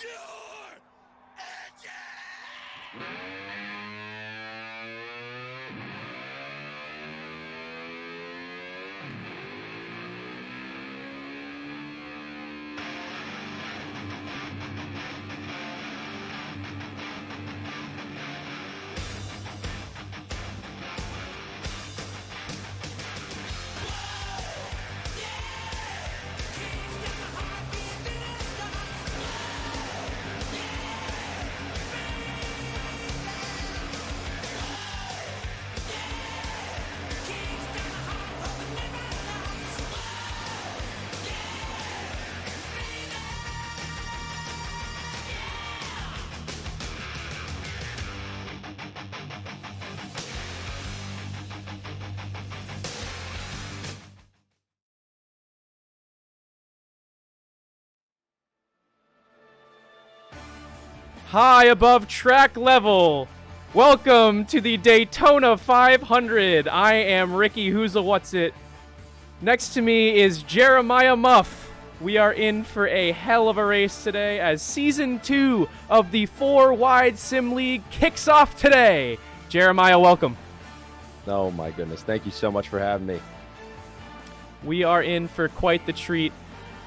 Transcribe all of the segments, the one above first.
your engine! High above track level. Welcome to the Daytona 500. I am Ricky Who's-a-What's-It. Next to me is Jeremiah Muff. We are in for a hell of a race today as Season 2 of the 4-Wide Sim League kicks off today. Jeremiah, welcome. Oh my goodness. Thank you so much for having me. We are in for quite the treat.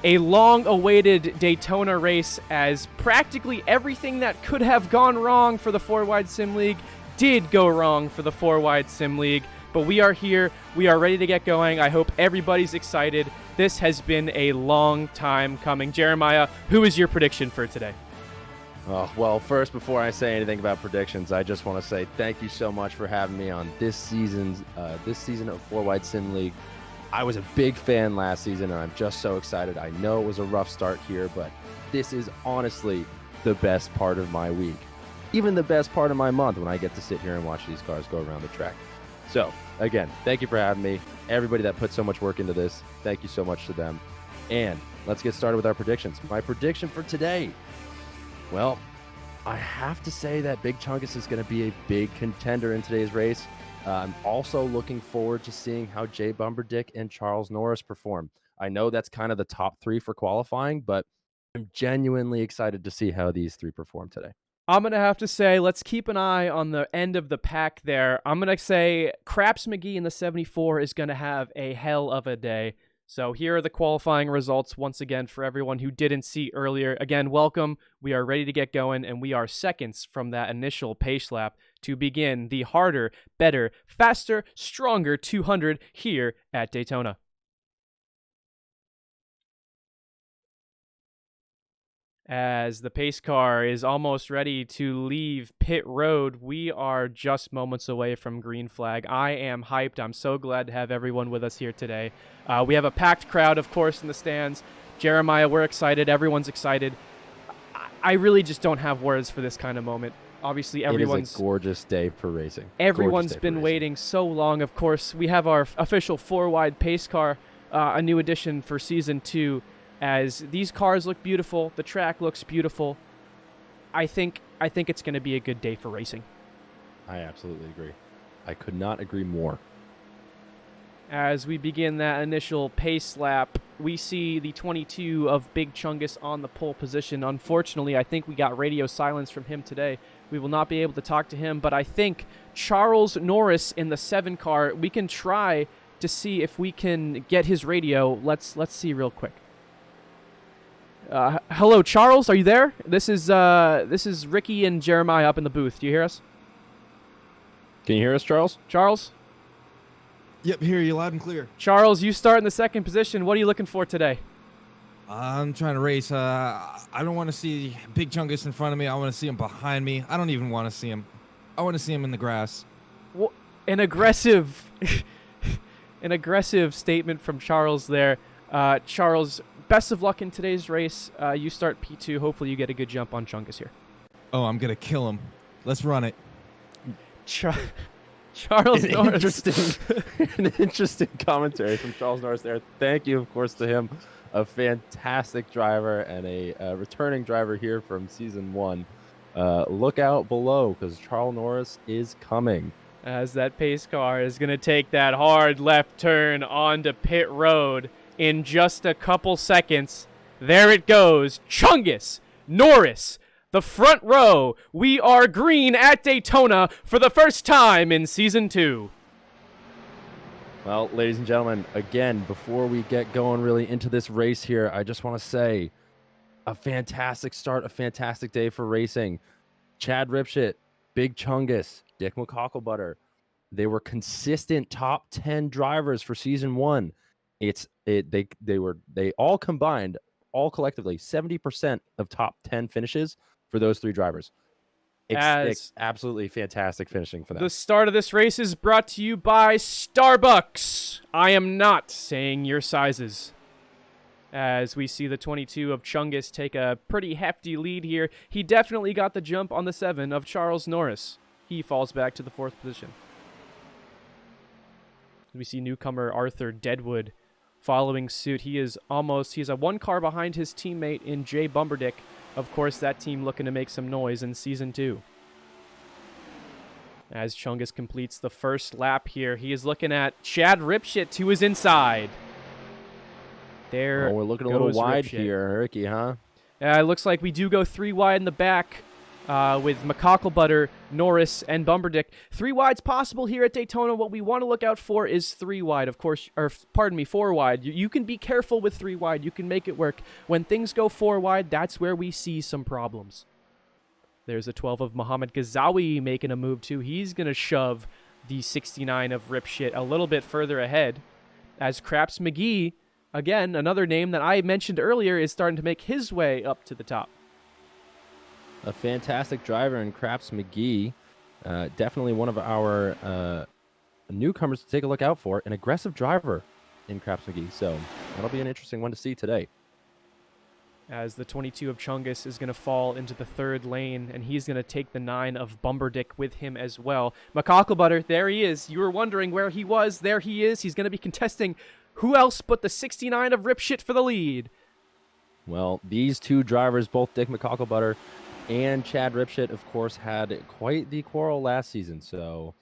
A long-awaited Daytona race as practically everything that could have gone wrong for the 4-Wide Sim League did go wrong for the 4-Wide Sim League. But we are here. We are ready to get going. I hope everybody's excited. This has been a long time coming. Jeremiah, who is your prediction for today? Oh, well, first, before I say anything about predictions, I just want to say thank you so much for having me on this season of 4-Wide Sim League. I was a big fan last season, and I'm just so excited. I know it was a rough start here, but this is honestly the best part of my week. Even the best part of my month when I get to sit here and watch these cars go around the track. So, again, thank you for having me. Everybody that put so much work into this, thank you so much to them. And let's get started with our predictions. My prediction for today, well, I have to say that Big Chungus is going to be a big contender in today's race. I'm also looking forward to seeing how Jay Bumberdick and Charles Norris perform. I know that's kind of the top three for qualifying, but I'm genuinely excited to see how these three perform today. I'm going to have to say, let's keep an eye on the end of the pack there. I'm going to say Craps McGee in the 74 is going to have a hell of a day. So here are the qualifying results once again for everyone who didn't see earlier. Again, welcome. We are ready to get going, and we are seconds from that initial pace lap to begin the harder, better, faster, stronger 200 here at Daytona. As the pace car is almost ready to leave pit road, we are just moments away from green flag. I am hyped. I'm so glad to have everyone with us here today. We have a packed crowd, of course, in the stands. Jeremiah, we're excited. Everyone's excited. I really just don't have words for this kind of moment. Obviously, everyone's... It is a gorgeous day for racing. Everyone's been waiting so long. Of course, we have our official 4-wide pace car, a new addition for Season 2. As these cars look beautiful, the track looks beautiful. I think it's going to be a good day for racing. I absolutely agree. I could not agree more. As we begin that initial pace lap, we see the 22 of Big Chungus on the pole position. Unfortunately, I think we got radio silence from him today. We will not be able to talk to him, but I think Charles Norris in the 7 car, we can try to see if we can get his radio. Let's see real quick. Hello, Charles. Are you there? This is Ricky and Jeremiah up in the booth. Do you hear us? Can you hear us, Charles? Charles? Yep, hear you loud and clear. Charles, you start in the 2nd position. What are you looking for today? I'm trying to race. I don't want to see Big Chungus in front of me. I want to see him behind me. I don't even want to see him. I want to see him in the grass. Well, an aggressive statement from Charles there. Charles, best of luck in today's race. You start P2. Hopefully you get a good jump on Chungus here. Oh, I'm going to kill him. Let's run it. Charles Norris. An interesting commentary from Charles Norris there. Thank you, of course, to him. A fantastic driver and a returning driver here from Season 1. Look out below because Charles Norris is coming. As that pace car is going to take that hard left turn onto pit road in just a couple seconds. There it goes. Chungus Norris. The front row. We are green at Daytona for the first time in Season 2. Well, ladies and gentlemen, again, before we get going really into this race here, I just want to say a fantastic start, a fantastic day for racing. Chad Ripshit, Big Chungus, Dick McCocklebutter, they were consistent top 10 drivers for Season 1. They all combined, all collectively, 70% of top 10 finishes for those 3 drivers. It's absolutely fantastic finishing for them. The start of this race is brought to you by Starbucks. I am not saying your sizes. As we see the 22 of Chungus take a pretty hefty lead here. He definitely got the jump on the 7 of Charles Norris. He falls back to the 4th position. We see newcomer Arthur Deadwood following suit. He's a 1 car behind his teammate in Jay Bumberdick. Of course, that team looking to make some noise in Season 2. As Chungus completes the first lap here, he is looking at Chad Ripshit, who is inside. There we're looking a little wide Ripshit here, Ricky, huh? It looks like we do go 3 wide in the back with McCocklebutter, Norris, and Bumberdick. 3 wide's possible here at Daytona. What we want to look out for is 3 wide, of course, or pardon me, 4 wide. You can be careful with 3 wide. You can make it work. When things go 4 wide, that's where we see some problems. There's a 12 of Muhammad Ghazawi making a move too. He's going to shove the 69 of Ripshit a little bit further ahead as Craps McGee, again, another name that I mentioned earlier, is starting to make his way up to the top. A fantastic driver in Craps McGee. Definitely one of our newcomers to take a look out for. An aggressive driver in Craps McGee. So that'll be an interesting one to see today. As the 22 of Chungus is going to fall into the 3rd lane, and he's going to take the 9 of Bumberdick with him as well. McCocklebutter, there he is. You were wondering where he was. There he is. He's going to be contesting who else but the 69 of Ripshit for the lead. Well, these 2 drivers, both Dick McCocklebutter and Chad Ripshit, of course, had quite the quarrel last season. So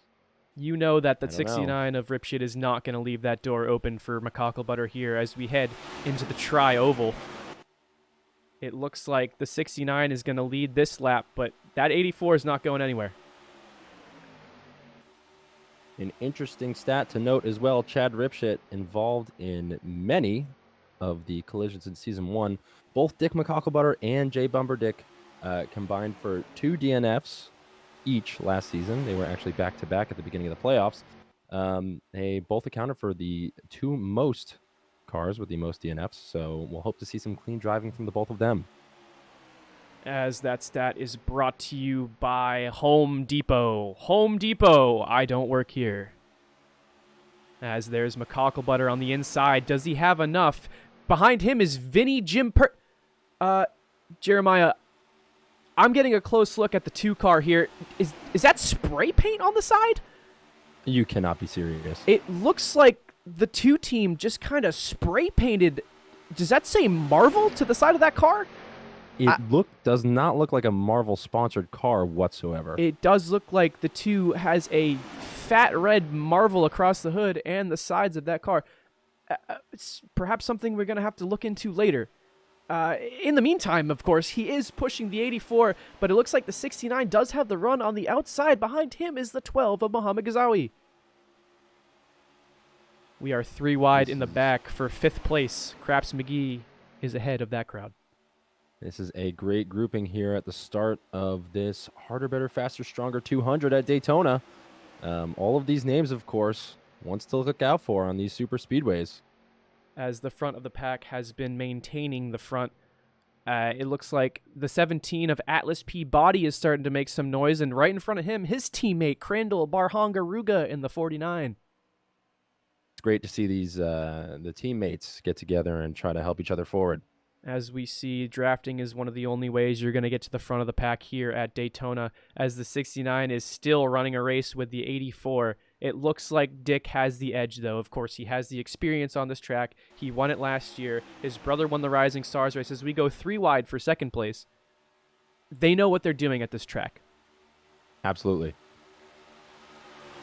you know that 69 of Ripshit is not going to leave that door open for McCocklebutter here as we head into the tri-oval. It looks like the 69 is going to lead this lap, but that 84 is not going anywhere. An interesting stat to note as well, Chad Ripshit involved in many of the collisions in Season 1. Both Dick McCocklebutter and Jay Bumberdick combined for 2 DNFs each last season. They were actually back-to-back at the beginning of the playoffs. They both accounted for the 2 most cars with the most DNFs, so we'll hope to see some clean driving from the both of them. As that stat is brought to you by Home Depot. Home Depot, I don't work here. As there's McCocklebutter on the inside. Does he have enough? Behind him is Vinny Jeremiah, I'm getting a close look at the 2 car here. Is that spray paint on the side? You cannot be serious. It looks like the 2 team just kind of spray painted. Does that say Marvel to the side of that car? It does not look like a Marvel sponsored car whatsoever. It does look like the 2 has a fat red Marvel across the hood and the sides of that car. It's perhaps something we're going to have to look into later. In the meantime, of course, he is pushing the 84, but it looks like the 69 does have the run on the outside. Behind him is the 12 of Muhammad Ghazawi. We are 3 wide in the back for 5th place. Craps McGee is ahead of that crowd. This is a great grouping here at the start of this Harder, Better, Faster, Stronger 200 at Daytona. All of these names, of course, ones to look out for on these super speedways. As the front of the pack has been maintaining the front, it looks like the 17 of Atlas P. Body is starting to make some noise, and right in front of him, his teammate, Crandall Barhongaruga in the 49. It's great to see these the teammates get together and try to help each other forward. As we see, drafting is one of the only ways you're going to get to the front of the pack here at Daytona, as the 69 is still running a race with the 84. It looks like Dick has the edge, though. Of course, he has the experience on this track. He won it last year. His brother won the Rising Stars race. As we go 3 wide for 2nd place, they know what they're doing at this track. Absolutely.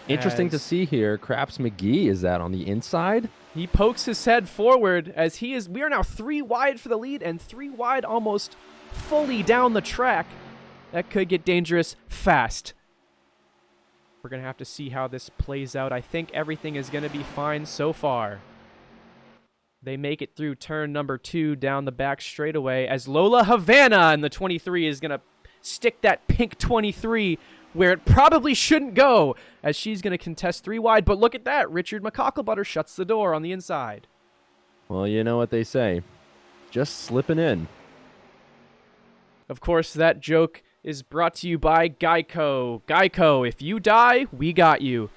Interesting to as see here. Craps McGee, is that on the inside? he pokes his head forward as we are now 3 wide for the lead and 3 wide almost fully down the track. That could get dangerous fast. We're going to have to see how this plays out. I think everything is going to be fine so far. They make it through turn number 2 down the back straightaway as Lola Havana in the 23 is going to stick that pink 23 where it probably shouldn't go as she's going to contest 3 wide. But look at that. Richard McCocklebutter shuts the door on the inside. Well, you know what they say. Just slipping in. Of course, that joke is brought to you by Geico. Geico, if you die, we got you.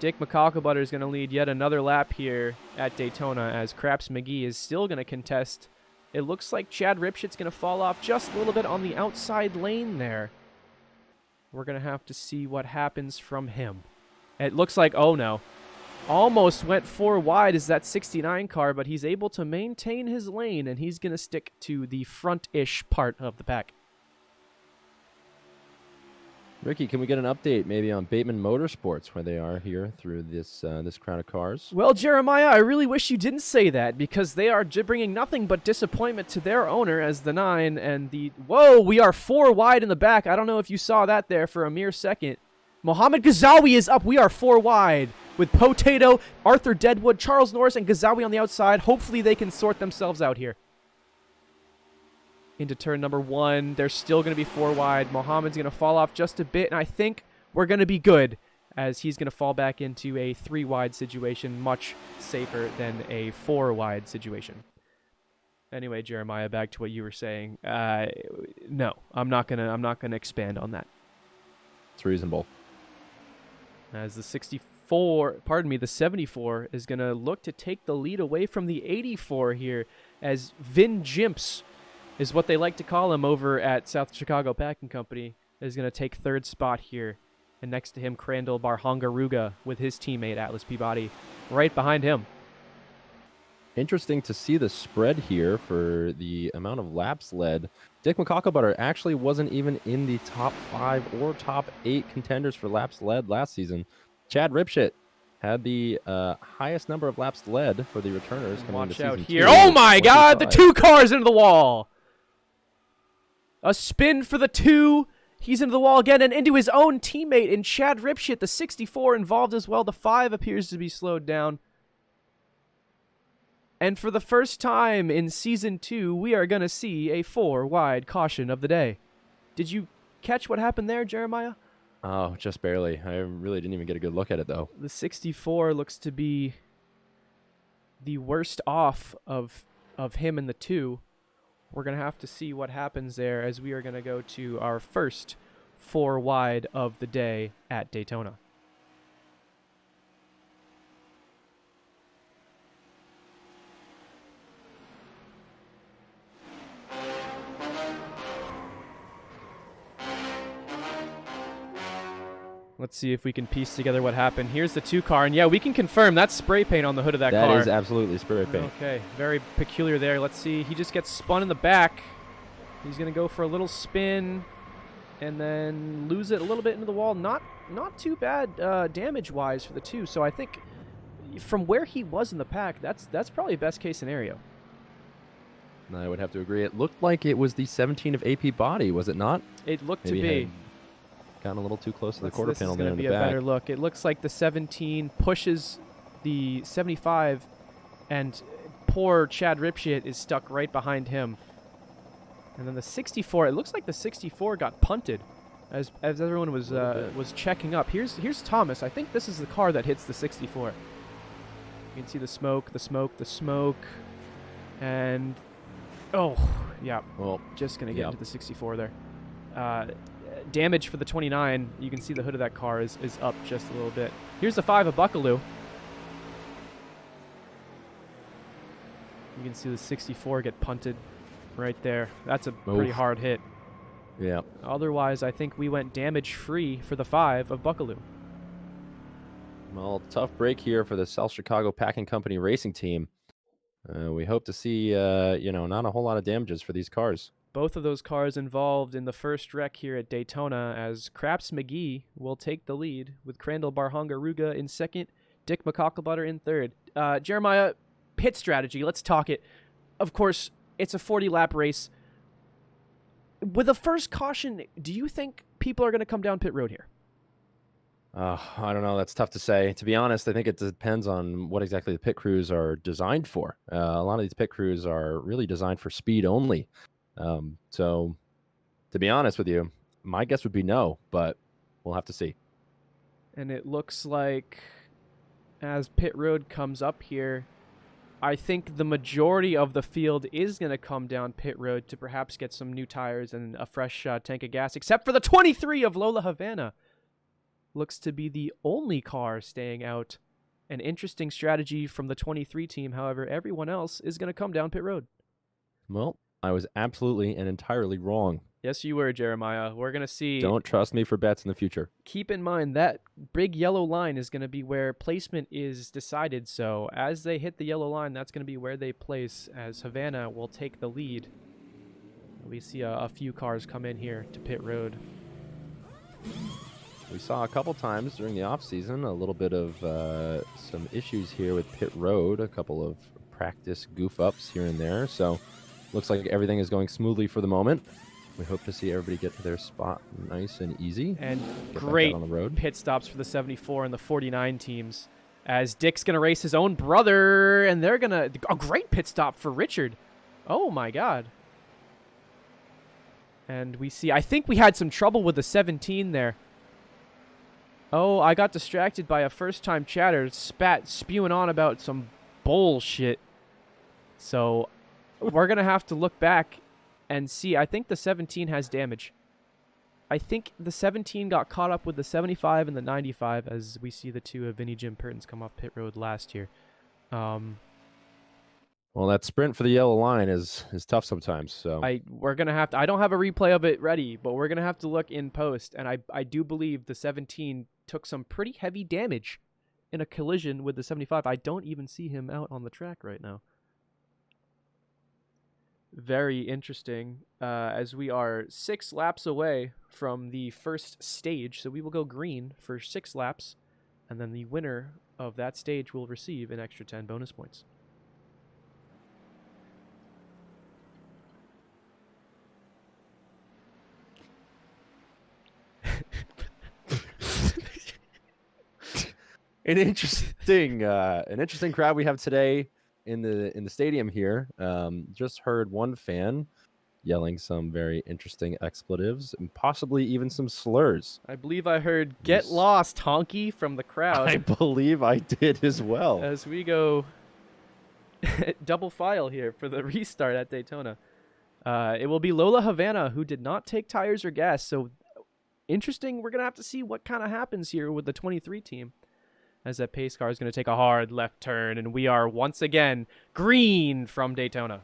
Dick McCocklebutter is going to lead yet another lap here at Daytona as Craps McGee is still going to contest. It looks like Chad Ripshett's going to fall off just a little bit on the outside lane there. We're going to have to see what happens from him. It looks like, oh no, almost went 4 wide is that 69 car, but he's able to maintain his lane, and he's going to stick to the front-ish part of the pack. Ricky, can we get an update maybe on Bateman Motorsports, where they are here through this this crowd of cars? Well, Jeremiah, I really wish you didn't say that, because they are bringing nothing but disappointment to their owner as the 9 and the... Whoa, we are 4 wide in the back. I don't know if you saw that there for a mere second. Mohammed Ghazawi is up. We are 4 wide with Potato, Arthur Deadwood, Charles Norris, and Ghazawi on the outside. Hopefully they can sort themselves out here. Into turn number 1. They're still going to be 4 wide. Mohammed's going to fall off just a bit, and I think we're going to be good as he's going to fall back into a 3 wide situation, much safer than a 4 wide situation. Anyway, Jeremiah, back to what you were saying. No, I'm not gonna expand on that. It's reasonable. As the 74 is going to look to take the lead away from the 84 here, as Vin Jimps is what they like to call him over at South Chicago Packing Company, is going to take 3rd spot here. And next to him, Crandall Barhangaruga with his teammate Atlas Peabody right behind him. Interesting to see the spread here for the amount of laps led. Dick McCocklebutter actually wasn't even in the top 5 or top 8 contenders for laps led last season. Chad Ripshett had the highest number of laps led for the returners coming into Watch out season here. 2, Oh my God, the 25. 2 cars into the wall. A spin for the 2. He's into the wall again and into his own teammate in Chad Ripshett. The 64 involved as well. The 5 appears to be slowed down. And for the first time in Season 2, we are going to see a 4 wide caution of the day. Did you catch what happened there, Jeremiah? Oh, just barely. I really didn't even get a good look at it, though. The 64 looks to be the worst off of him and the 2. We're going to have to see what happens there as we are going to go to our first 4 wide of the day at Daytona. Let's see if we can piece together what happened. Here's the 2 car, and yeah, we can confirm that's spray paint on the hood of that car. That is absolutely spray paint. Okay, very peculiar there. Let's see. He just gets spun in the back. He's going to go for a little spin and then lose it a little bit into the wall. Not too bad damage-wise for the 2. So I think from where he was in the pack, that's probably a best-case scenario. I would have to agree. It looked like it was the 17 of AP body, was it not? It looked Maybe to be. Gotten a little too close to the quarter panel there in the This is going to be a back. better look. It looks like the 17 pushes the 75, and poor Chad Ripshett is stuck right behind him. And then the 64, it looks like the 64 got punted as everyone was checking up. Here's Thomas. I think this is the car that hits the 64. You can see the smoke, and oh, yeah. Well, Just going to get into the 64 there. Damage for the 29. You can see the hood of that car is up just a little bit. Here's the 5 of Buckaloo. You can see the 64 get punted right there. That's a pretty hard hit. yeah. Otherwise, I think we went damage-free for the 5 of Buckaloo. Well, tough break here for the South Chicago Packing Company racing team. We hope to see, not a whole lot of damages for these cars. Both of those cars involved in the first wreck here at Daytona, as Craps McGee will take the lead with Crandall Barhanga-Ruga in second, Dick McCocklebutter in third. Jeremiah, pit strategy, let's talk it. Of course, it's a 40-lap race. With the first caution, do you think people are going to come down pit road here? I don't know. That's tough to say. To be honest, I think it depends on what exactly the pit crews are designed for. A lot of these pit crews are really designed for speed only. So, to be honest with you, my guess would be no, but we'll have to see. And it looks like as pit road comes up here, I think the majority of the field is going to come down pit road to perhaps get some new tires and a fresh tank of gas, except for the 23 of Lola Havana. Looks to be the only car staying out. An interesting strategy from the 23 team. However, everyone else is going to come down pit road. Well, I was absolutely and entirely wrong. Yes, you were, Jeremiah. We're going to see. Don't trust me for bets in the future. Keep in mind that big yellow line is going to be where placement is decided. So as they hit the yellow line, that's going to be where they place, as Havana will take the lead. We see a few cars come in here to pit road. We saw a couple times during the off-season a little bit of some issues here with pit road, a couple of practice goof-ups here and there. So looks like everything is going smoothly for the moment. We hope to see everybody get to their spot nice and easy. And get great on the road. pit stops for the 74 and the 49 teams, as Dick's going to race his own brother, and they're going to... A great pit stop for Richard. Oh, my God. And we see... I think we had some trouble with the 17 there. Oh, I got distracted by a first-time chatter spewing on about some bullshit. So we're going to have to look back and see. I think the 17 has damage. I think the 17 got caught up with the 75 and the 95, as we see the two of Vinny Jim Pertins come off pit road last year. Well, that sprint for the yellow line is tough sometimes. So we're gonna have to. I don't have a replay of it ready, but we're gonna have to look in post. And I do believe the 17 took some pretty heavy damage in a collision with the 75. I don't even see him out on the track right now. Very interesting, as we are 6 laps away from the first stage. So we will go green for 6 laps, and then the winner of that stage will receive an extra 10 bonus points. an interesting crowd we have today in the stadium here. Just heard one fan yelling some very interesting expletives and possibly even some slurs. I believe I heard "Get lost, honky" from the crowd. I believe I did as well. As we go double file here for the restart at Daytona. It will be Lola Havana, who did not take tires or gas. So interesting. We're going to have to see what kind of happens here with the 23 team, as that pace car is going to take a hard left turn, and we are once again green from Daytona.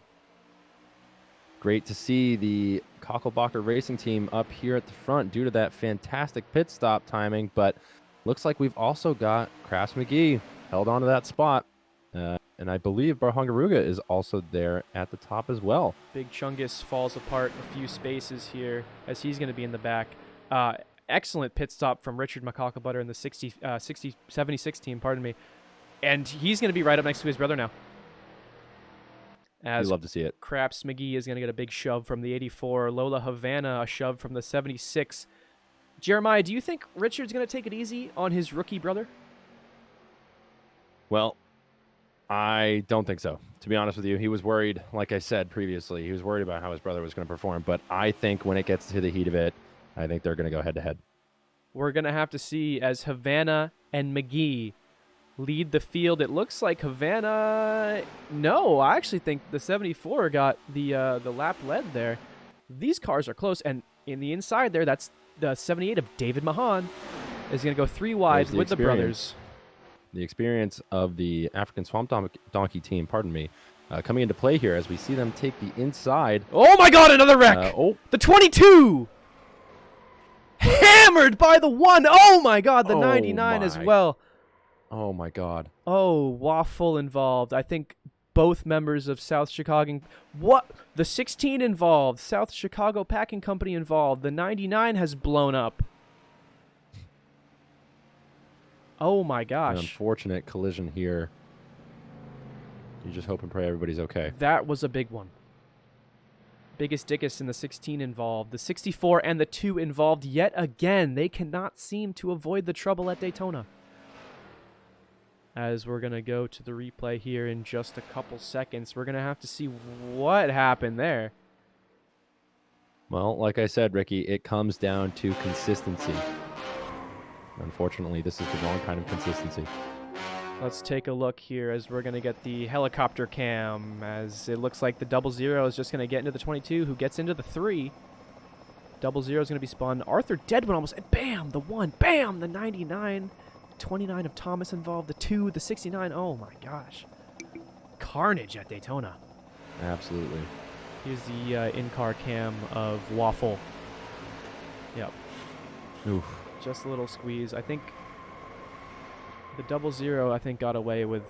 Great to see the Cocklebacher Racing Team up here at the front due to that fantastic pit stop timing, but looks like we've also got Craps McGee held onto that spot, and I believe Barhanga-Ruga is also there at the top as well. Big Chungus falls apart a few spaces here, as he's going to be in the back. Excellent pit stop from Richard McCocklebutter in the 76 team, pardon me. And he's going to be right up next to his brother now. You'd love to see it. Craps McGee is going to get a big shove from the 84. Lola Havana, a shove from the 76. Jeremiah, do you think Richard's going to take it easy on his rookie brother? Well, I don't think so. To be honest with you, he was worried, like I said previously, he was worried about how his brother was going to perform. But I think when it gets to the heat of it, I think they're going to go head-to-head. We're going to have to see as Havana and McGee lead the field. It looks like Havana... No, I actually think the 74 got the lap led there. These cars are close, and in the inside there, that's the 78 of David Mahan is going to go 3 wide with the brothers. The experience of the African Swamp Donkey team, pardon me, coming into play here as we see them take the inside. Oh my God, another wreck! The 22! Hammered by the 1! Oh my God, the 99 as well. Oh my God. Oh, waffle involved. I think both members of South Chicago. What? The 16 involved. South Chicago Packing Company involved. The 99 has blown up. Oh my gosh. An unfortunate collision here. You just hope and pray everybody's okay. That was a big one. Biggest dickus in the 16 involved. The 64 and the 2 involved yet again. They cannot seem to avoid the trouble at Daytona. As we're going to go to the replay here in just a couple seconds, we're going to have to see what happened there. Well, like I said, Ricky, it comes down to consistency. Unfortunately, this is the wrong kind of consistency. Let's take a look here as we're going to get the helicopter cam, as it looks like the 00 is just going to get into the 22, who gets into the 3. 00 is going to be spun. Arthur Deadwin almost, bam, the 1, bam, the 99. 29 of Thomas involved, the 2, the 69. Oh my gosh. Carnage at Daytona. Absolutely. Here's the in-car cam of Waffle. Yep. Oof. Just a little squeeze. I think the 00, I think, got away with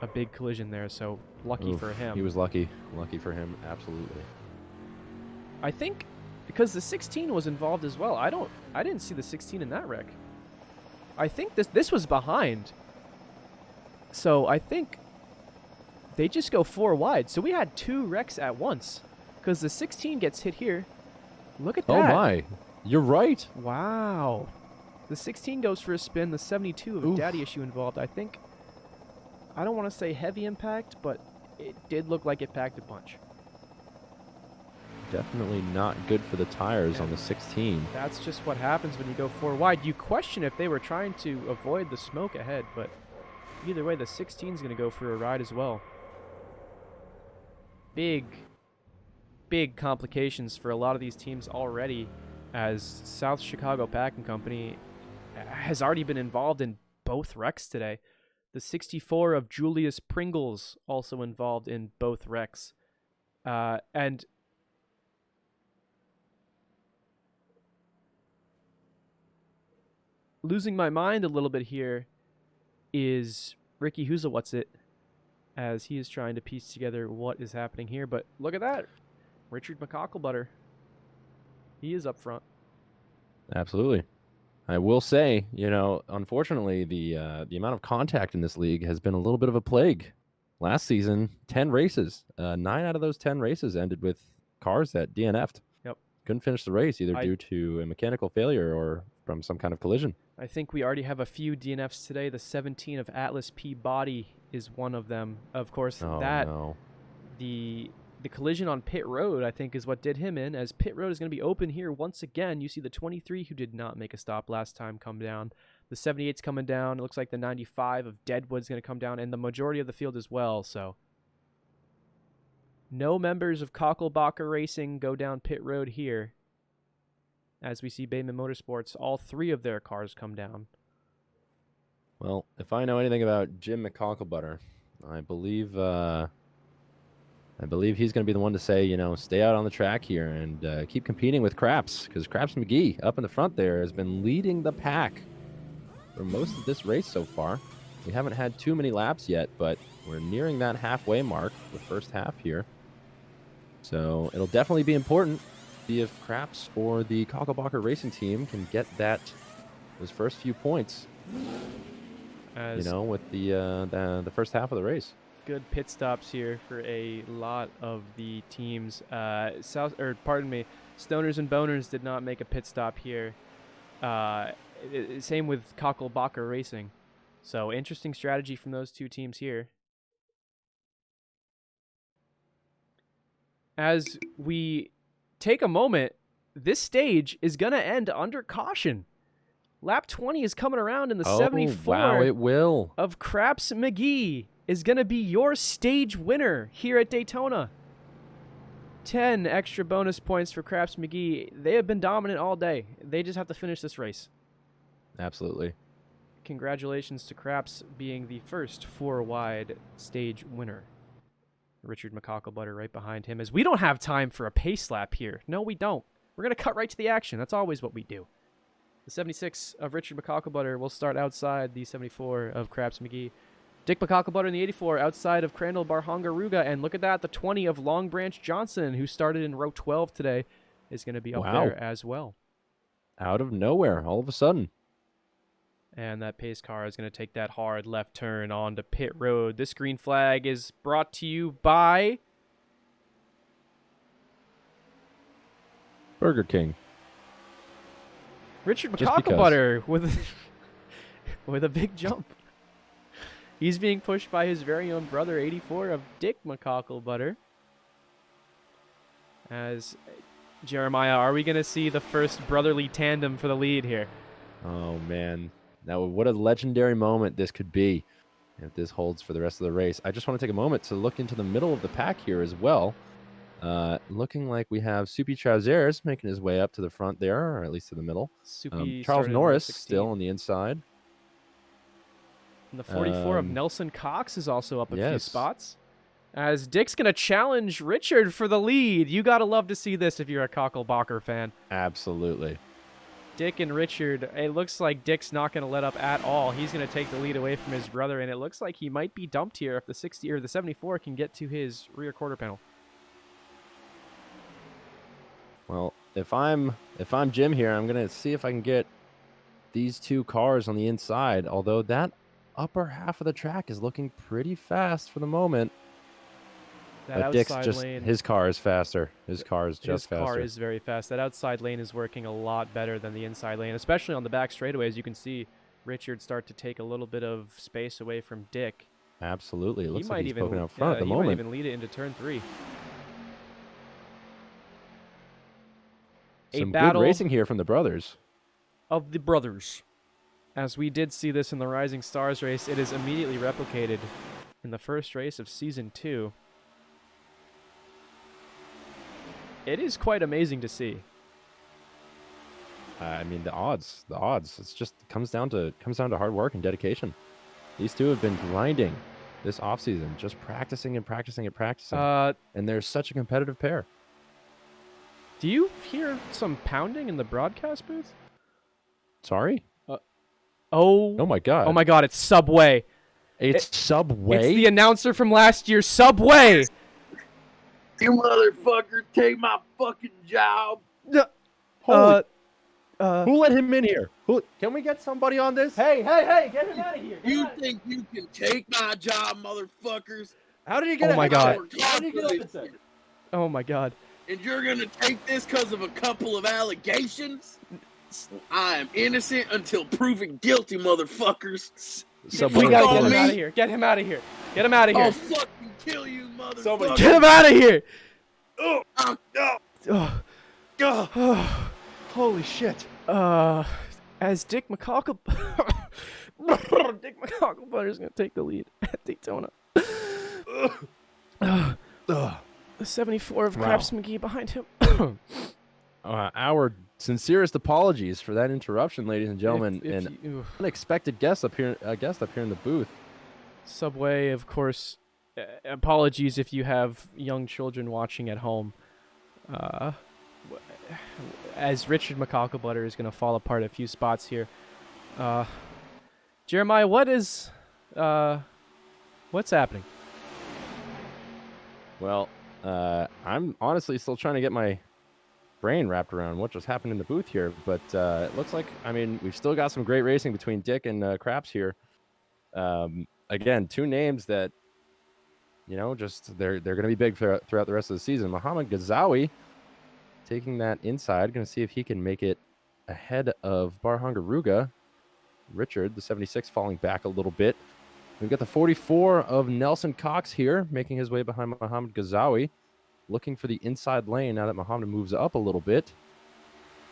a big collision there, so lucky Oof. for him. He was lucky. Lucky for him, absolutely. I think because the 16 was involved as well. I didn't see the 16 in that wreck. I think this was behind. So I think they just go 4 wide. So we had 2 wrecks at once because the 16 gets hit here. Look at that. Oh my. You're right. Wow. The 16 goes for a spin. The 72 of a Oof. daddy issue involved. I think, I don't want to say heavy impact, but it did look like it packed a punch. Definitely not good for the tires on the 16. That's just what happens when you go 4 wide. You question if they were trying to avoid the smoke ahead, but either way, the 16 is going to go for a ride as well. Big complications for a lot of these teams already, as South Chicago Packing Company has already been involved in both wrecks today. The 64 of Julius Pringles also involved in both wrecks. And losing my mind a little bit here is Ricky What's-It, as he is trying to piece together what is happening here. But look at that. Richard McCocklebutter. He is up front. Absolutely. I will say, you know, unfortunately, the amount of contact in this league has been a little bit of a plague. Last season, 10 races. 9 out of those 10 races ended with cars that DNF'd. Yep. Couldn't finish the race either due to a mechanical failure or from some kind of collision. I think we already have a few DNFs today. The 17 of Atlas Peabody is one of them. Of course, the collision on pit road, I think, is what did him in, as pit road is going to be open here once again. You see the 23, who did not make a stop last time, come down. The 78's coming down. It looks like the 95 of Deadwood's going to come down, and the majority of the field as well. So no members of Cockelbacher Racing go down pit road here. As we see Bateman Motorsports, all 3 of their cars come down. Well, if I know anything about Jim McCocklebutter, I believe he's going to be the one to say, you know, stay out on the track here and keep competing with Craps, because Craps McGee up in the front there has been leading the pack for most of this race so far. We haven't had too many laps yet, but we're nearing that halfway mark, the first half here. So it'll definitely be important to see if Craps or the Cockelbacher Racing team can get those first few points, you know, with the first half of the race. Good pit stops here for a lot of the teams. Stoners and Boners did not make a pit stop here. Same with Cockelbacher Racing. So interesting strategy from those 2 teams here. As we take a moment, this stage is going to end under caution. Lap 20 is coming around in the 74. Wow, it will. Of Craps McGee is going to be your stage winner here at Daytona. 10 extra bonus points for Craps McGee. They have been dominant all day. They just have to finish this race. Absolutely. Congratulations to Craps being the first 4-wide stage winner. Richard McCocklebutter right behind him, as we don't have time for a pace lap here. No, we don't. We're going to cut right to the action. That's always what we do. The 76 of Richard McCocklebutter will start outside the 74 of Craps McGee. Dick McCocklebutter in the 84 outside of Crandall Barhongaruga. And look at that, the 20 of Long Branch Johnson, who started in row 12 today, is going to be up there as well. Out of nowhere, all of a sudden. And that pace car is going to take that hard left turn onto pit road. This green flag is brought to you by Burger King. Richard McCocklebutter with a big jump. He's being pushed by his very own brother, 84 of Dick McCocklebutter. As Jeremiah, are we going to see the first brotherly tandem for the lead here? Oh, man. Now, what a legendary moment this could be if this holds for the rest of the race. I just want to take a moment to look into the middle of the pack here as well. Looking like we have Soupy Trousers making his way up to the front there, or at least to the middle. Charles Norris still on the inside. And the 44 of Nelson Cox is also up a few spots. As Dick's going to challenge Richard for the lead. You got to love to see this if you're a Cocklebacher fan. Absolutely. Dick and Richard, it looks like Dick's not going to let up at all. He's going to take the lead away from his brother, and it looks like he might be dumped here if the 60 or the 74 can get to his rear quarter panel. Well, if I'm Jim here, I'm going to see if I can get these two cars on the inside, although that upper half of the track is looking pretty fast for the moment. But Dick's lane, his car is faster. His car is just faster. His car is very fast. That outside lane is working a lot better than the inside lane, especially on the back straightaways. You can see Richard start to take a little bit of space away from Dick. Absolutely. It looks like he's poking out front at the moment. He might even lead it into turn 3. Some good racing here from the brothers. Of the brothers. As we did see this in the Rising Stars race, it is immediately replicated in the first race of Season 2. It is quite amazing to see. I mean, the odds. It's just comes down to hard work and dedication. These two have been grinding this offseason, just practicing and practicing and practicing. And they're such a competitive pair. Do you hear some pounding in the broadcast booth? Sorry? Oh my God. Oh my God, it's Subway. It's Subway? It's the announcer from last year, Subway. You motherfucker, take my fucking job. Who let him in here? Can we get somebody on this? Hey, get him out of here. You think you can take my job, motherfuckers? How did you get Oh my God. How did you get up there? Oh my God. And you're going to take this because of a couple of allegations? I am innocent until proven guilty, motherfuckers. We gotta get him out of here. Get him out of here. Get him out of here. I'll fucking kill you, motherfucker. Get him out of here. Holy shit. As Dick McCocklebutter is going to take the lead at Daytona. The 74 of Craps McGee behind him. Our sincerest apologies for that interruption, ladies and gentlemen. Unexpected guest up here in the booth. Subway, of course. Apologies if you have young children watching at home. As Richard McCocklebutter is going to fall apart a few spots here. Jeremiah, what's happening? Well, I'm honestly still trying to get my brain wrapped around what just happened in the booth here, but it looks like, we've still got some great racing between Dick and Craps here. Again, two names that, just they're going to be big throughout the rest of the season. Mohamed Ghazaoui taking that inside, going to see if he can make it ahead of Barhongaruga. Richard, the 76, falling back a little bit. We've got the 44 of Nelson Cox here, making his way behind Mohamed Ghazaoui, looking for the inside lane now that Mohamed moves up a little bit.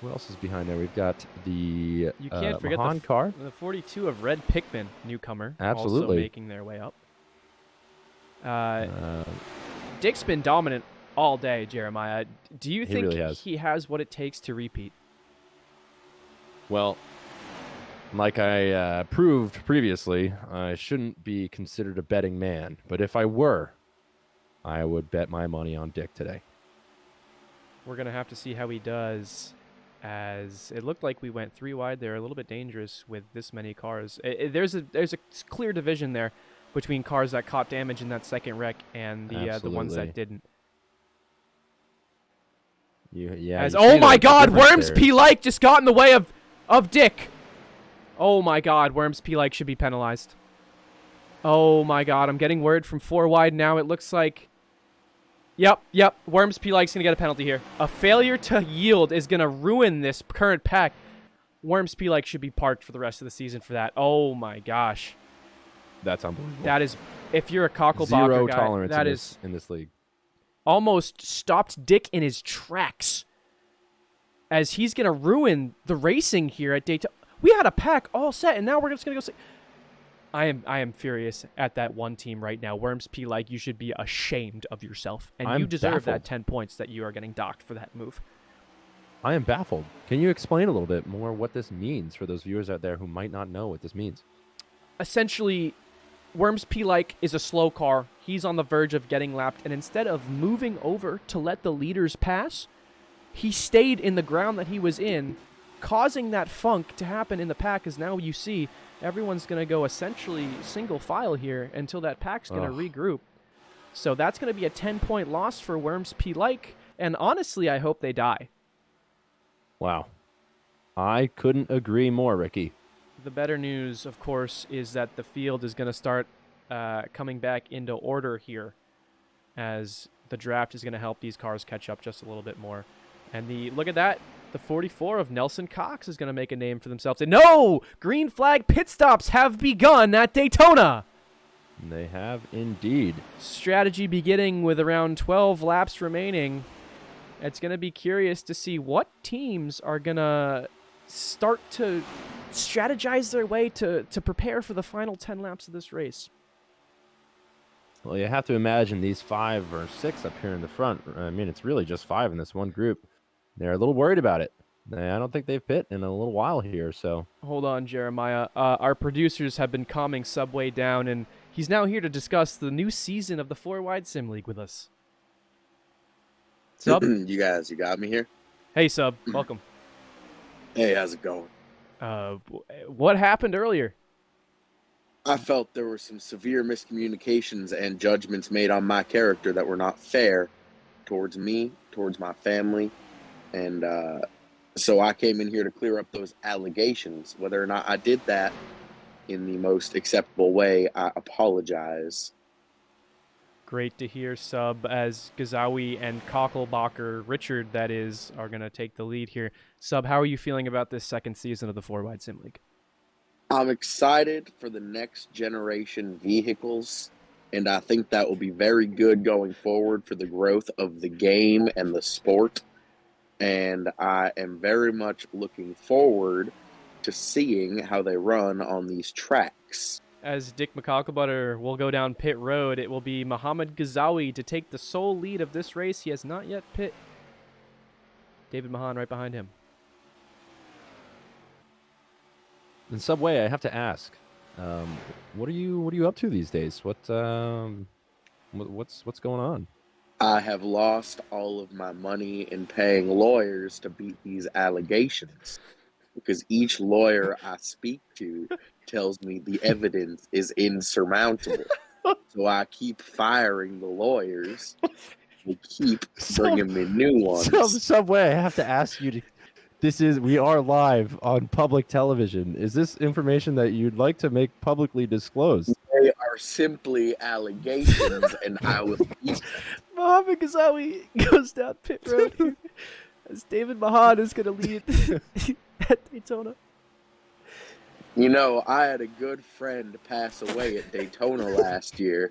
Who else is behind there? We've got the you can't forget car. The 42 of Red Pickman, newcomer, absolutely also making their way up. Dick's been dominant all day, Jeremiah. Do you think he has what it takes to repeat? Well, like I proved previously, I shouldn't be considered a betting man. But if I were, I would bet my money on Dick today. We're going to have to see how he does, as it looked like we went 3 wide there. A little bit dangerous with this many cars. There's a clear division there. between cars that caught damage in that second wreck and the ones that Absolutely. didn't. Oh my God, Worms P. Like just got in the way of Dick. Oh my God, Worms P. Like should be penalized. Oh my God, I'm getting word from 4 wide now. It looks like, yep, Worms P. Like's gonna get a penalty here. A failure to yield is gonna ruin this current pack. Worms P. Like should be parked for the rest of the season for that. Oh my gosh, That's unbelievable. that is, if you're a Cocklebacher Zero guy, tolerance that in this league. almost stopped Dick in his tracks, as he's going to ruin the racing here at Daytona. We had a pack all set, and now we're just going to go. I am furious at that one team right now. Worms P. Like, you should be ashamed of yourself, and you deserve that 10 points that you are getting docked for that move. I am baffled. Can you explain a little bit more what this means for those viewers out there who might not know what this means? Essentially, Worms P. Like is a slow car. He's on the verge of getting lapped, and instead of moving over to let the leaders pass, he stayed in the ground that he was in, causing that funk to happen in the pack, as now you see everyone's going to go essentially single file here until that pack's going to regroup. So that's going to be a 10-point loss for Worms P. Like, and honestly, I hope they die. Wow. I couldn't agree more, Ricky. The better news, of course, is that the field is going to start coming back into order here, as the draft is going to help these cars catch up just a little bit more. And look at that, the 44 of Nelson Cox is going to make a name for themselves. And no! Green flag pit stops have begun at Daytona! They have indeed. Strategy beginning with around 12 laps remaining. It's going to be curious to see what teams are going to start to strategize their way to prepare for the final 10 laps of this race. Well, you have to imagine these 5 or 6 up here in the front. I mean, it's really just 5 in this one group. They're a little worried about it. I don't think they've pit in a little while here, so. Hold on, Jeremiah. Our producers have been calming Subway down, and he's now here to discuss the new season of the 4-Wide Sim League with us. Sub? You got me here? Hey, Sub. Welcome. Hey, how's it going? What happened earlier? I felt there were some severe miscommunications and judgments made on my character that were not fair towards me, towards my family, and so I came in here to clear up those allegations. Whether or not I did that in the most acceptable way, I apologize. Great to hear, Sub, as Gazawi and Cocklebacher, Richard, that is, are going to take the lead here. Sub, how are you feeling about this second season of the 4-Wide Sim League? I'm excited for the next generation vehicles, and I think that will be very good going forward for the growth of the game and the sport. And I am very much looking forward to seeing how they run on these tracks. As Dick McCocklebutter will go down pit road, it will be Muhammad Gazawi to take the sole lead of this race. He has not yet pit. David Mahan right behind him. In Subway, I have to ask, what are you up to these days? What's going on? I have lost all of my money in paying lawyers to beat these allegations, because each lawyer I speak to tells me the evidence is insurmountable. So I keep firing the lawyers. We keep bringing me new ones. Subway, I have to ask you to. We are live on public television. Is this information that you'd like to make publicly disclosed? They are simply allegations, and I will keep. Muhammad Gazawi goes down pit road here, as David Mahan is going to lead at Daytona. You know, I had a good friend pass away at Daytona last year,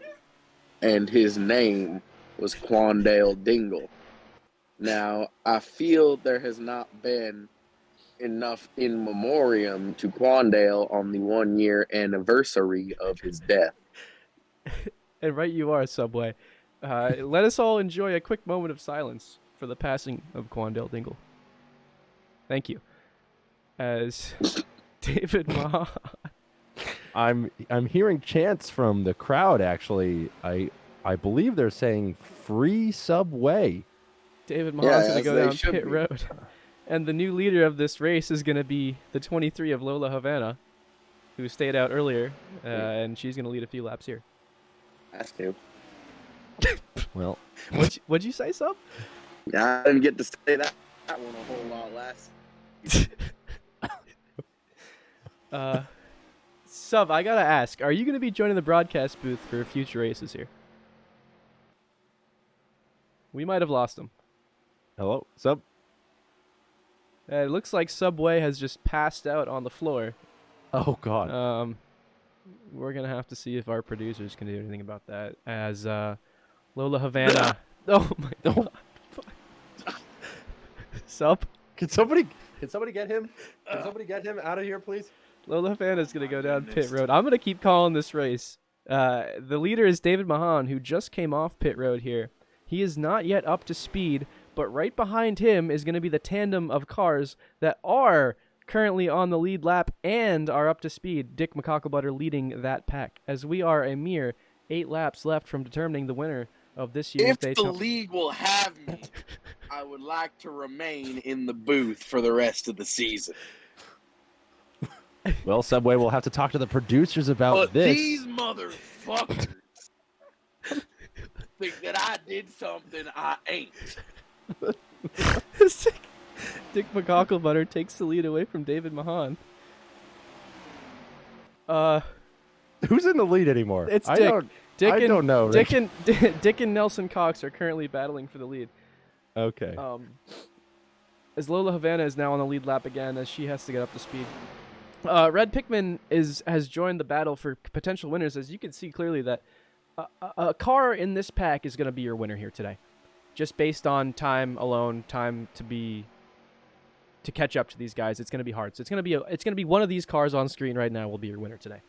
and his name was Quandale Dingle. Now, I feel there has not been enough in memoriam to Quandale on the 1-year anniversary of his death. And right you are, Subway. Let us all enjoy a quick moment of silence for the passing of Quandale Dingle. Thank you. As David Mahan. I'm hearing chants from the crowd, actually. I believe they're saying free Subway. David Mahan's going to go down pit be. road. And the new leader of this race is going to be the 23 of Lola Havana, who stayed out earlier, and she's going to lead a few laps here. Has to. Well, What'd you say, Sub? Yeah, I didn't get to say that one a whole lot less. Sub, I gotta ask, are you gonna be joining the broadcast booth for future races here? We might have lost him. hello, Sub. It looks like Subway has just passed out on the floor. Oh God. We're gonna have to see if our producers can do anything about that. As Lola Havana. Oh my God. Sub. Can somebody get him? Can somebody get him out of here, please? Lola Havana's gonna go down pit road. I'm gonna keep calling this race. The leader is David Mahan, who just came off pit road here. He is not yet up to speed, but right behind him is going to be the tandem of cars that are currently on the lead lap and are up to speed. Dick McCocklebutter leading that pack, as we are a mere 8 laps left from determining the winner of this year's If the Daytona. league will have me, I would like to remain in the booth for the rest of the season. Well, Subway, we'll have to talk to the producers about But this. these motherfuckers think that I did something I ain't. Dick McCocklebutter takes the lead away from David Mahan. Who's in the lead anymore? It's I Dick. don't know. Dick and Nelson Cox are currently battling for the lead. Okay. As Lola Havana is now on the lead lap again, as she has to get up to speed. Red Pickman has joined the battle for potential winners. As you can see clearly that a car in this pack is going to be your winner here today, just based on time alone, time to catch up to these guys. It's going to be hard. So it's going to be one of these cars on screen right now will be your winner today.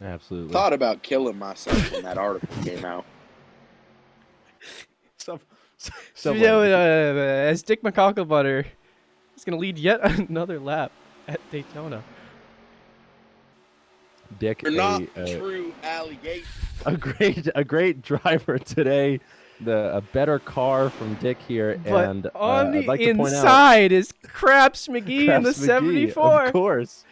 Absolutely. Thought about killing myself when that article came out. As Dick McCocklebutter is going to lead yet another lap at Daytona. Dick, You're not true allegation. a great driver today. A better car from Dick here, But and on the I'd like to point out inside is Craps McGee in the Craps McGee, 74. of course.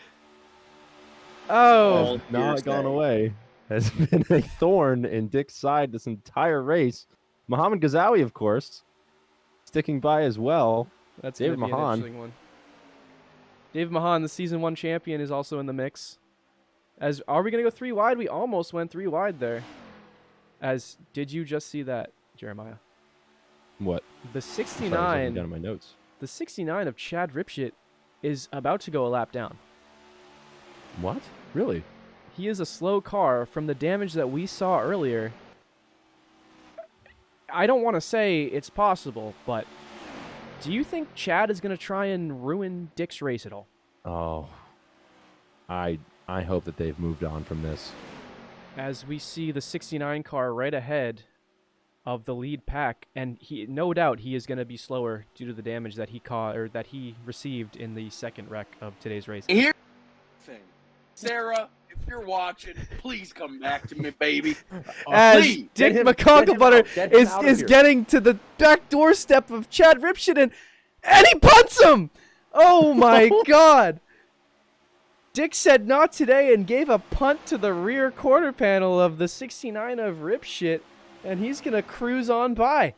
Oh, Has not gone away. Has been a thorn in Dick's side this entire race. Muhammad Ghazawi, of course, sticking by as well. that's David gonna be an Mahan. interesting one. David Mahan, the season 1 champion, is also in the mix. As are we gonna go 3 wide? We almost went 3 wide there. As did you just see that, Jeremiah? What? The Sorry, I was looking 69, down at my notes. the 69 of Chad Ripshit is about to go a lap down. What? Really? He is a slow car from the damage that we saw earlier. I don't want to say it's possible, but do you think Chad is going to try and ruin Dick's race at all? Oh, I hope that they've moved on from this. As we see the 69 car right ahead of the lead pack, and he, no doubt, he is going to be slower due to the damage that he caught or that he received in the second wreck of today's race. Here's the thing. Sarah, if you're watching, please come back to me, baby. As Please. Dick Get him McCocklebutter out of is here. getting to the back doorstep of Chad Ripshit, and he punts him! Oh my God! Dick said not today and gave a punt to the rear quarter panel of the 69 of Ripshit, and he's going to cruise on by.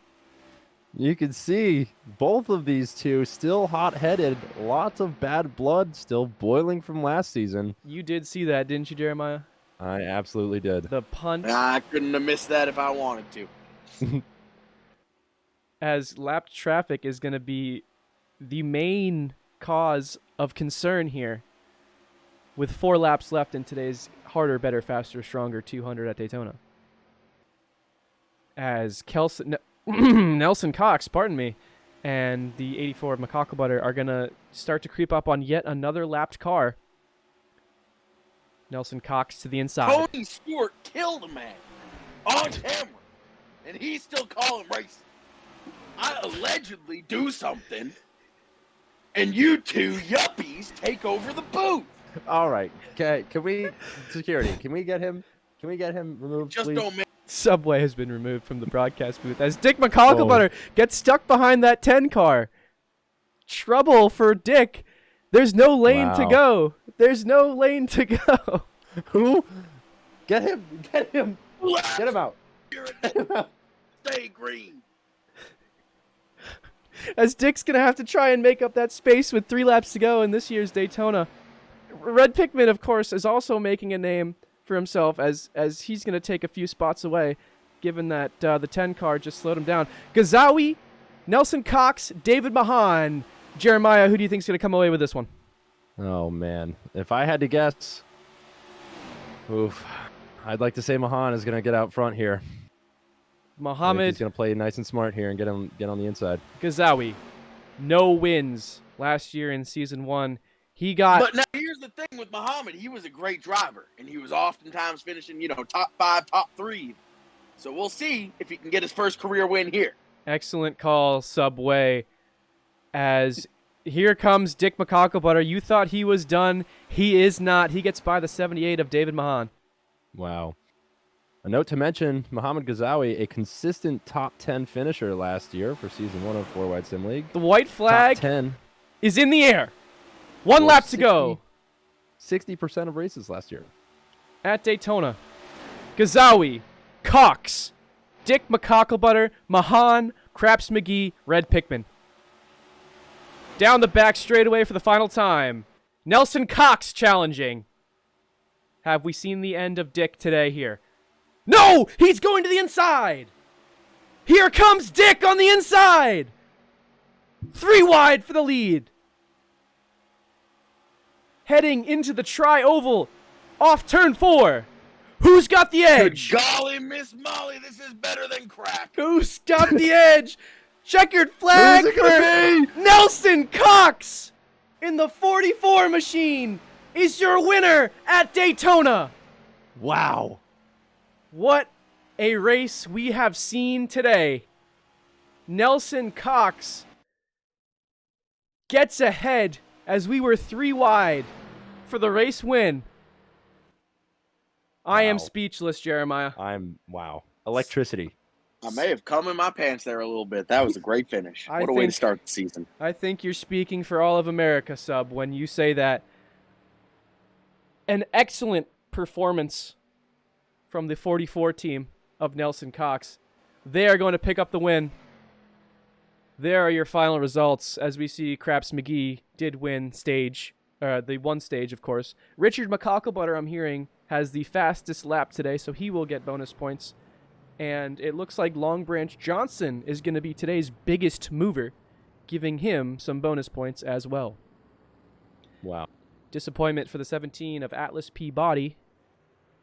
You can see both of these two still hot-headed. Lots of bad blood still boiling from last season. You did see that, didn't you, Jeremiah? I absolutely did. The punt. I couldn't have missed that if I wanted to. As lapped traffic is going to be the main cause of concern here. With 4 laps left in today's harder, better, faster, stronger 200 at Daytona. As Nelson Cox, pardon me, and the 84 of McCocklebutter are going to start to creep up on yet another lapped car. Nelson Cox to the inside. Tony Stewart killed a man on camera, and he's still calling racing. I allegedly do something, and you two yuppies take over the booth. All right. Okay. Can we security? Can we get him removed, Just please? don't make Subway has been removed from the broadcast booth as Dick McCocklebutter gets stuck behind that 10 car. Trouble for Dick. There's no lane to Wow. go. There's no lane to go. Who? Get him! Get him! Get him out. Stay green. As Dick's going to have to try and make up that space with 3 laps to go in this year's Daytona. Red Pickman, of course, is also making a name for himself as he's going to take a few spots away, given that the 10 car just slowed him down. Gazawi, Nelson Cox, David Mahan. Jeremiah, who do you think is going to come away with this one? Oh, man. If I had to guess, I'd like to say Mahan is going to get out front here. Mohammed He's going to play nice and smart here and get on the inside. Gazawi, no wins last year in Season 1. He got... But now here's the thing with Muhammad. He was a great driver, and he was oftentimes finishing, top 5, top 3. So we'll see if he can get his first career win here. Excellent call, Subway. As here comes Dick McCocklebutter. You thought he was done. He is not. He gets by the 78 of David Mahan. Wow. A note to mention, Mohamed Gazawi, a consistent top 10 finisher last year for Season 1 of 4-Wide Sim League. The white flag top 10. is in the air. One lap to go. 60% of races last year. At Daytona. Gazawi, Cox, Dick McCocklebutter, Mahan, Craps McGee, Red Pickman. Down the back straightaway for the final time. Nelson Cox challenging. Have we seen the end of Dick today here? No! He's going to the inside! Here comes Dick on the inside! 3 wide for the lead. Heading into the tri-oval. Off turn 4. Who's got the edge? Good golly, Miss Molly, this is better than crack. Who's got the edge? Checkered flag Who's it gonna for Nelson Cox in the 44 machine is your winner at Daytona. Wow. What a race we have seen today. Nelson Cox gets ahead as we were 3 wide for the race win. I am Wow. speechless, Jeremiah. Wow. Electricity. I may have come in my pants there a little bit. That was a great finish. I What a way to think- start the season. I think you're speaking for all of America, Sub, when you say that. An excellent performance from the 44 team of Nelson Cox. They are going to pick up the win. There are your final results. As we see, Craps McGee did win the 1 stage, of course. Richard McCocklebutter, I'm hearing, has the fastest lap today, so he will get bonus points. And it looks like Long Branch Johnson is going to be today's biggest mover, giving him some bonus points as well. Wow. Disappointment for the 17 of Atlas Peabody.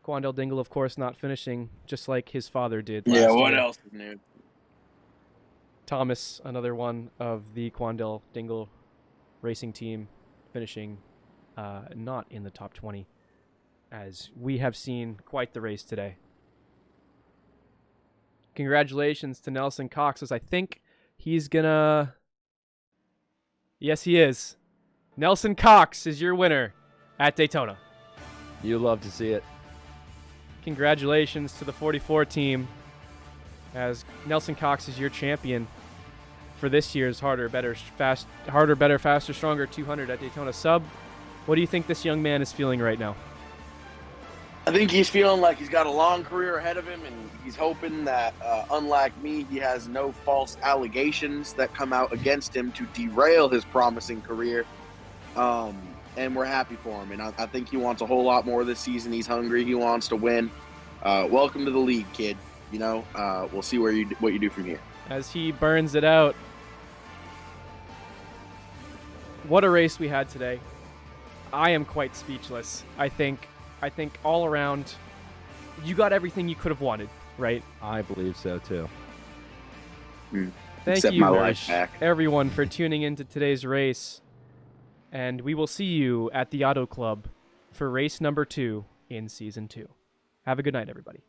Quandale Dingle, of course, not finishing, just like his father did last Yeah, what year. else is new? Thomas, another one of the Quandale Dingle racing team, finishing not in the top 20, as we have seen quite the race today. Congratulations to Nelson Cox, as I think he's gonna... Yes, he is. Nelson Cox is your winner at Daytona. You love to see it. Congratulations to the 44 team, as Nelson Cox is your champion for this year's Harder, Better, Faster, Stronger 200 at Daytona. Sub, what do you think this young man is feeling right now? I think he's feeling like he's got a long career ahead of him, and he's hoping that, unlike me, he has no false allegations that come out against him to derail his promising career. And we're happy for him. And I think he wants a whole lot more this season. He's hungry. He wants to win. Welcome to the league, kid. We'll see what you do from here. As he burns it out. What a race we had today. I am quite speechless. I think all around, you got everything you could have wanted, right? I believe so, too. Thank Except you, my life back. everyone, for tuning into today's race. And we will see you at the Auto Club for race number 2 in Season 2. Have a good night, everybody.